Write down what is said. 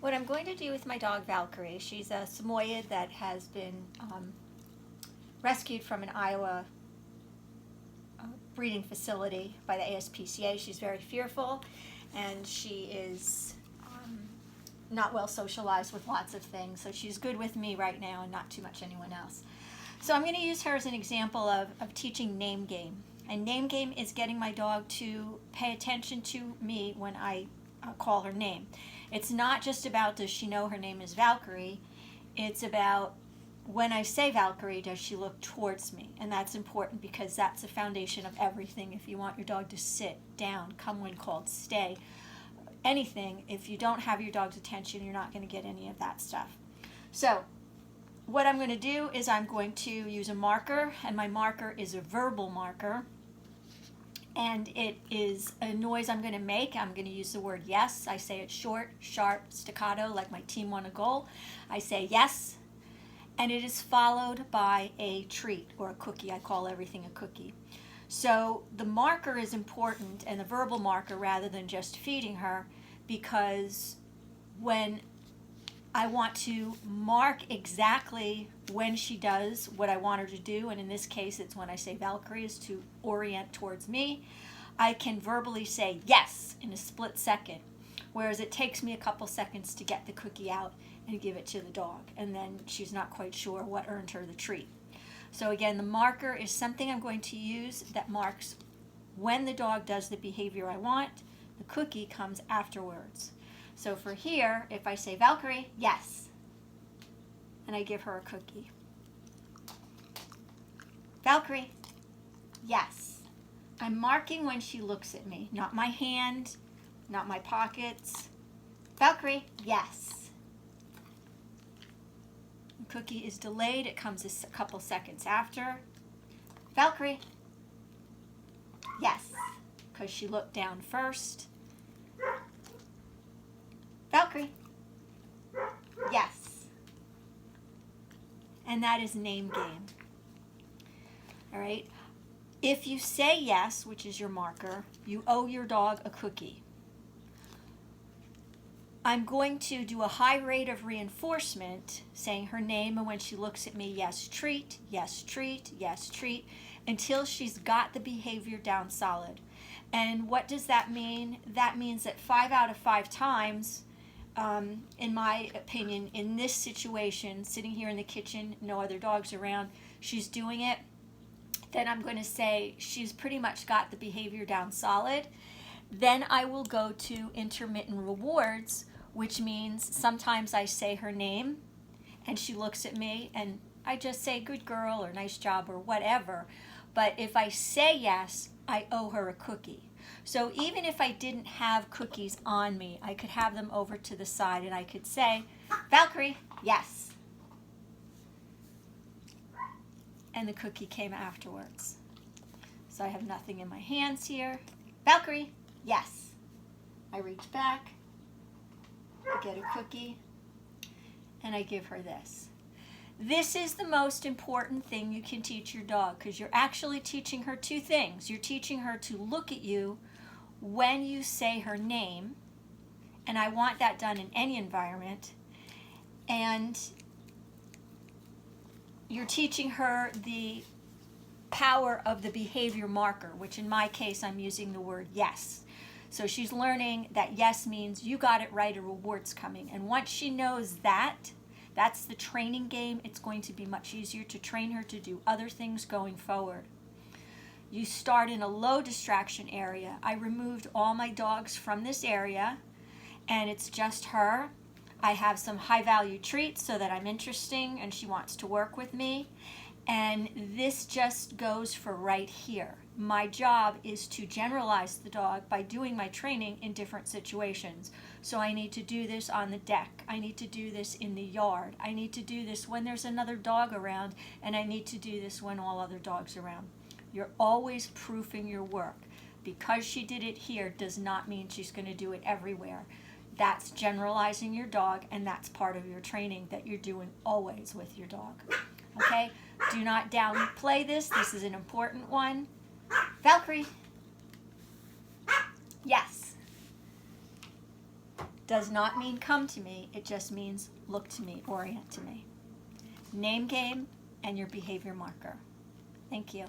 What I'm going to do with my dog Valkyrie, she's a Samoyed that has been rescued from an Iowa breeding facility by the ASPCA. She's very fearful, and she is not well socialized with lots of things, so she's good with me right now and not too much anyone else. So I'm going to use her as an example of teaching name game. And name game is getting my dog to pay attention to me when I call her name. It's not just about does she know her name is Valkyrie, it's about when I say Valkyrie, does she look towards me? And that's important because that's the foundation of everything. If you want your dog to sit down, come when called, stay, anything, if you don't have your dog's attention, you're not going to get any of that stuff. So what I'm going to do is I'm going to use a marker, and my marker is a verbal marker. And it is a noise I'm going to make. I'm going to use the word yes. I say it short, sharp, staccato, like my team won a goal. I say yes, and it is followed by a treat or a cookie. I call everything a cookie. So the marker is important, and the verbal marker rather than just feeding her, because when I want to mark exactly when she does what I want her to do, and in this case it's when I say Valkyrie is to orient towards me, I can verbally say yes in a split second, whereas it takes me a couple seconds to get the cookie out and give it to the dog, and then she's not quite sure what earned her the treat. So again, the marker is something I'm going to use that marks when the dog does the behavior I want. The cookie comes afterwards. So for here, if I say Valkyrie, yes, and I give her a cookie. Valkyrie, yes. I'm marking when she looks at me, not my hand, not my pockets. Valkyrie, yes. The cookie is delayed. It comes a couple seconds after. Valkyrie, yes, because she looked down first. Valkyrie, yes. And that is name game. All right. If you say yes, which is your marker, you owe your dog a cookie. I'm going to do a high rate of reinforcement, saying her name, and when she looks at me, yes, treat, yes, treat, yes, treat, until she's got the behavior down solid. And what does that mean? That means that 5 out of 5 times, in my opinion, in this situation, sitting here in the kitchen, no other dogs around, she's doing it, then I'm going to say she's pretty much got the behavior down solid. Then I will go to intermittent rewards, which means sometimes I say her name and she looks at me and I just say good girl or nice job or whatever. But if I say yes, I owe her a cookie. So even if I didn't have cookies on me, I could have them over to the side and I could say, Valkyrie, yes. And the cookie came afterwards. So I have nothing in my hands here. Valkyrie, yes. I reach back, I get a cookie, and I give her this. This is the most important thing you can teach your dog, because you're actually teaching her 2 things. You're teaching her to look at you when you say her name, and I want that done in any environment, and you're teaching her the power of the behavior marker, which in my case I'm using the word yes. So she's learning that yes means you got it right, a reward's coming. And once she knows that, that's the training game, it's going to be much easier to train her to do other things going forward. You start in a low distraction area. I removed all my dogs from this area, and it's just her. I have some high value treats so that I'm interesting and she wants to work with me. And this just goes for right here. My job is to generalize the dog by doing my training in different situations. So I need to do this on the deck. I need to do this in the yard. I need to do this when there's another dog around, and I need to do this when all other dogs around. You're always proofing your work. Because she did it here does not mean she's going to do it everywhere. That's generalizing your dog, and that's part of your training that you're doing always with your dog. Okay? Do not downplay this. This is an important one. Valkyrie. Yes. does not mean come to me. It just means look to me, orient to me. Name game and your behavior marker. Thank you.